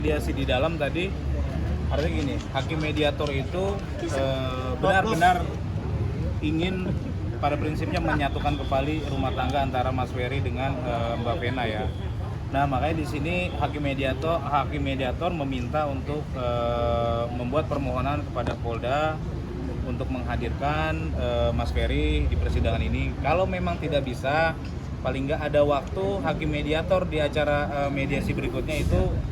Mediasi di dalam tadi artinya gini, hakim mediator itu benar-benar ingin pada prinsipnya menyatukan kembali rumah tangga antara Mas Ferry dengan Mbak Vena ya. Nah makanya di sini hakim mediator meminta untuk membuat permohonan kepada Polda untuk menghadirkan Mas Ferry di persidangan ini. Kalau memang tidak bisa, paling nggak ada waktu hakim mediator di acara mediasi berikutnya itu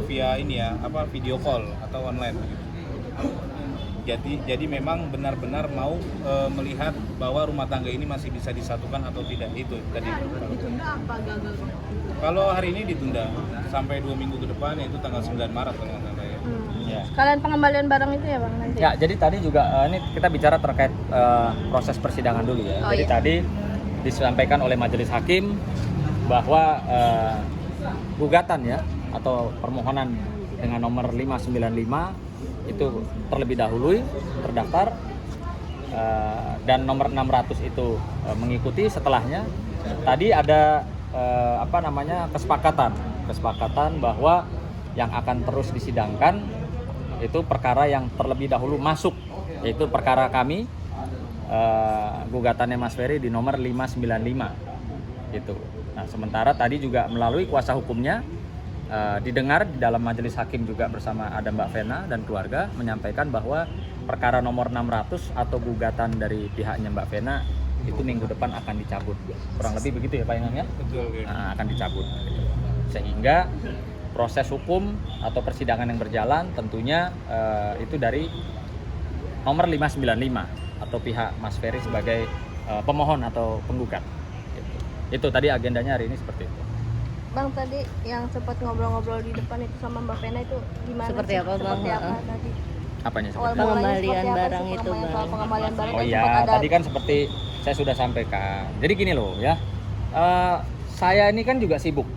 via ini ya, video call atau online. Jadi memang benar-benar mau melihat bahwa rumah tangga ini masih bisa disatukan atau tidak, itu tadi. Ditunda apa gagal? Kalau hari ini ditunda sampai 2 minggu ke depan, yaitu tanggal 9 Maret kalau nggak salah ya. Ya. Sekalian pengembalian barang itu ya Bang nanti? Ya, jadi tadi juga ini kita bicara terkait proses persidangan dulu ya. Oh, jadi iya. tadi disampaikan oleh majelis hakim bahwa gugatan ya atau permohonan dengan nomor 595 itu terlebih dahulu terdaftar dan nomor 600 itu mengikuti setelahnya. Tadi ada kesepakatan bahwa yang akan terus disidangkan itu perkara yang terlebih dahulu masuk, yaitu perkara kami gugatannya Mas Ferry di nomor 595 gitu. Nah, sementara tadi juga melalui kuasa hukumnya didengar di dalam majelis hakim juga bersama ada Mbak Vena dan keluarga menyampaikan bahwa perkara nomor 600 atau gugatan dari pihaknya Mbak Vena itu minggu depan akan dicabut. Kurang lebih begitu ya Pak Inang ya? Betul. Nah, akan dicabut gitu. Sehingga proses hukum atau persidangan yang berjalan tentunya itu dari nomor 595 atau pihak Mas Ferry sebagai pemohon atau penggugat gitu. Itu tadi agendanya hari ini seperti itu. Bang, tadi yang sempat ngobrol-ngobrol di depan itu sama Mbak Vena itu gimana? Seperti sih? apa, Bang? Seperti apa tadi? Apanya Awal seperti? mulanya Pengembalian seperti apa barang sih itu, soal Bang. pengembalian barang Oh kan iya, sempat ada. tadi kan seperti saya sudah sampaikan. Jadi gini loh ya, saya ini kan juga sibuk,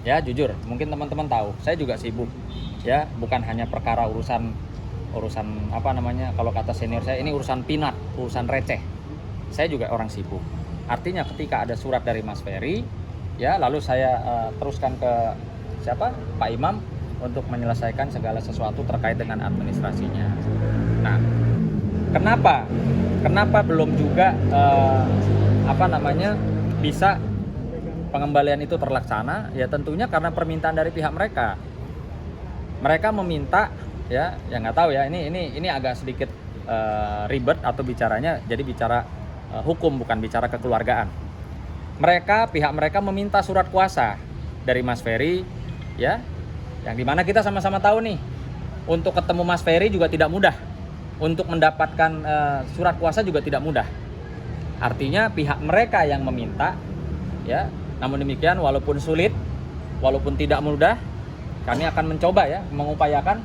ya jujur. Mungkin teman-teman tahu, saya juga sibuk, ya bukan hanya perkara urusan kalau kata senior saya ini urusan peanut, urusan receh. Saya juga orang sibuk. Artinya ketika ada surat dari Mas Ferry, ya lalu saya teruskan ke Pak Imam untuk menyelesaikan segala sesuatu terkait dengan administrasinya. Nah, Kenapa belum juga bisa pengembalian itu terlaksana? Ya tentunya karena permintaan dari pihak mereka. Mereka meminta ya nggak tahu ya, ini agak sedikit ribet atau bicaranya jadi bicara hukum bukan bicara kekeluargaan. Pihak mereka meminta surat kuasa dari Mas Ferry ya, yang dimana kita sama-sama tahu nih untuk ketemu Mas Ferry juga tidak mudah. Untuk mendapatkan surat kuasa juga tidak mudah. Artinya pihak mereka yang meminta, ya. Namun demikian, walaupun sulit, walaupun tidak mudah, kami akan mencoba ya, mengupayakan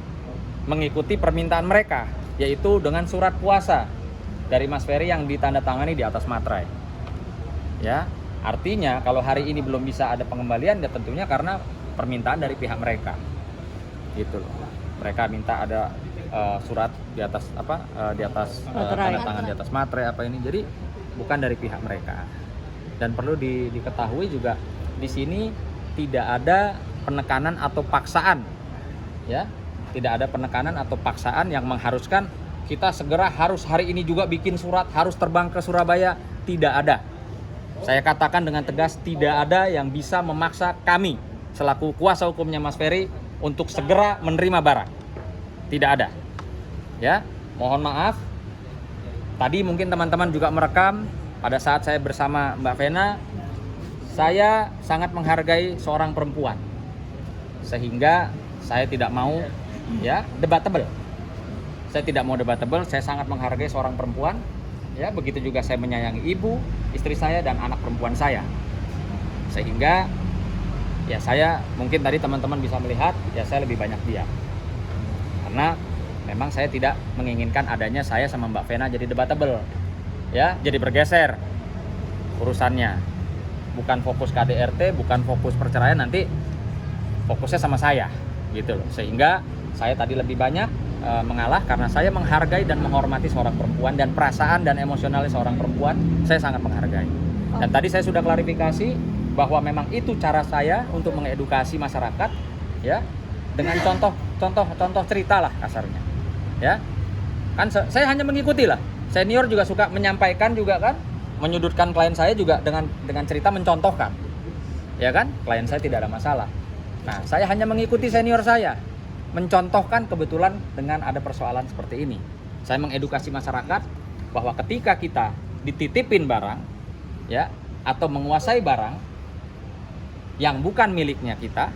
mengikuti permintaan mereka, yaitu dengan surat kuasa dari Mas Ferry yang ditandatangani di atas materai. Ya, artinya kalau hari ini belum bisa ada pengembalian, ya tentunya karena permintaan dari pihak mereka. Gitu loh. Mereka minta ada surat di atas tanda tangan di atas materai ini, jadi bukan dari pihak mereka. Dan perlu diketahui juga di sini tidak ada penekanan atau paksaan, ya tidak ada penekanan atau paksaan yang mengharuskan kita segera harus hari ini juga bikin surat, harus terbang ke Surabaya. Tidak ada. Saya katakan dengan tegas, tidak ada yang bisa memaksa kami selaku kuasa hukumnya Mas Ferry untuk segera menerima barang. Tidak ada. Ya, mohon maaf. Tadi mungkin teman-teman juga merekam pada saat saya bersama Mbak Vena, saya sangat menghargai seorang perempuan. Sehingga saya tidak mau ya debatable. Saya tidak mau debatable, saya sangat menghargai seorang perempuan. Ya, begitu juga saya menyayangi ibu, istri saya dan anak perempuan saya. Sehingga ya saya mungkin tadi teman-teman bisa melihat ya saya lebih banyak diam. Karena memang saya tidak menginginkan adanya saya sama Mbak Vena jadi debatable. Ya, jadi bergeser urusannya. Bukan fokus KDRT, bukan fokus perceraian, nanti fokusnya sama saya gitu loh. Sehingga saya tadi lebih banyak mengalah karena saya menghargai dan menghormati seorang perempuan, dan perasaan dan emosionalnya seorang perempuan saya sangat menghargai. Dan tadi saya sudah klarifikasi bahwa memang itu cara saya untuk mengedukasi masyarakat ya, dengan contoh cerita lah kasarnya, ya kan saya hanya mengikuti lah. Senior juga suka menyampaikan juga kan, menyudutkan klien saya juga dengan cerita mencontohkan, ya kan, klien saya tidak ada masalah. Nah, saya hanya mengikuti senior saya, mencontohkan kebetulan dengan ada persoalan seperti ini. Saya mengedukasi masyarakat bahwa ketika kita dititipin barang, ya, atau menguasai barang yang bukan miliknya kita,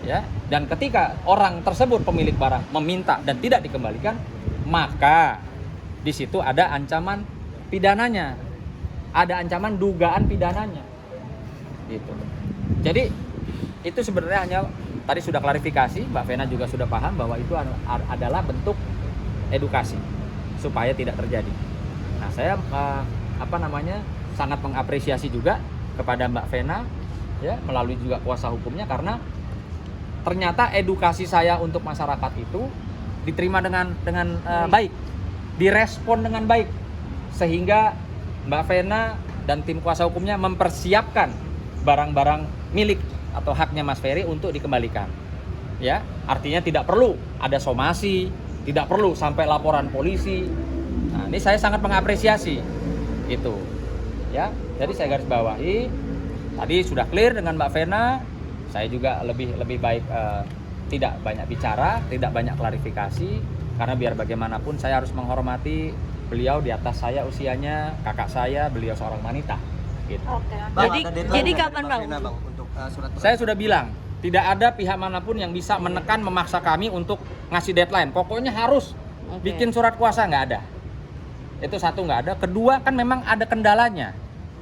ya, dan ketika orang tersebut pemilik barang meminta dan tidak dikembalikan, maka di situ ada ancaman pidananya, ada ancaman dugaan pidananya, gitu. Jadi itu sebenarnya hanya tadi sudah klarifikasi, Mbak Vena juga sudah paham bahwa itu adalah bentuk edukasi supaya tidak terjadi. Nah, saya sangat mengapresiasi juga kepada Mbak Vena, ya, melalui juga kuasa hukumnya, karena ternyata edukasi saya untuk masyarakat itu diterima dengan baik, direspon dengan baik, sehingga Mbak Vena dan tim kuasa hukumnya mempersiapkan barang-barang milik atau haknya Mas Ferry untuk dikembalikan. Ya, artinya tidak perlu ada somasi, tidak perlu sampai laporan polisi. Nah, ini saya sangat mengapresiasi itu. Ya, jadi saya garis bawahi, tadi sudah clear dengan Mbak Vena. Saya juga lebih baik tidak banyak bicara, tidak banyak klarifikasi, karena biar bagaimanapun saya harus menghormati beliau di atas saya usianya, kakak saya, beliau seorang wanita. Gitu. Oke. Bang, Jadi ada deadline nggak kapan dari Bang? Vena, Bang, untuk surat Saya sudah bilang, tidak ada pihak manapun yang bisa menekan, memaksa kami untuk ngasih deadline. Pokoknya harus bikin surat kuasa, nggak ada. Itu satu, nggak ada. Kedua, kan memang ada kendalanya.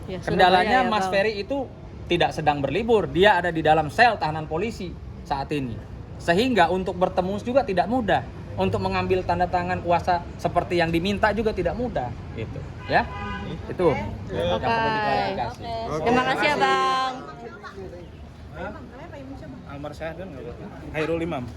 Ya, Kendalanya Surabaya, ya, Mas Bang. Ferry itu tidak sedang berlibur, dia ada di dalam sel tahanan polisi saat ini. Sehingga untuk bertemu juga tidak mudah. Untuk mengambil tanda tangan kuasa seperti yang diminta juga tidak mudah, gitu. Ya, itu yang perlu diklarifikasi. Terima kasih ya Bang. Almar Syahdan nggak apa-apa. Hairul Imam.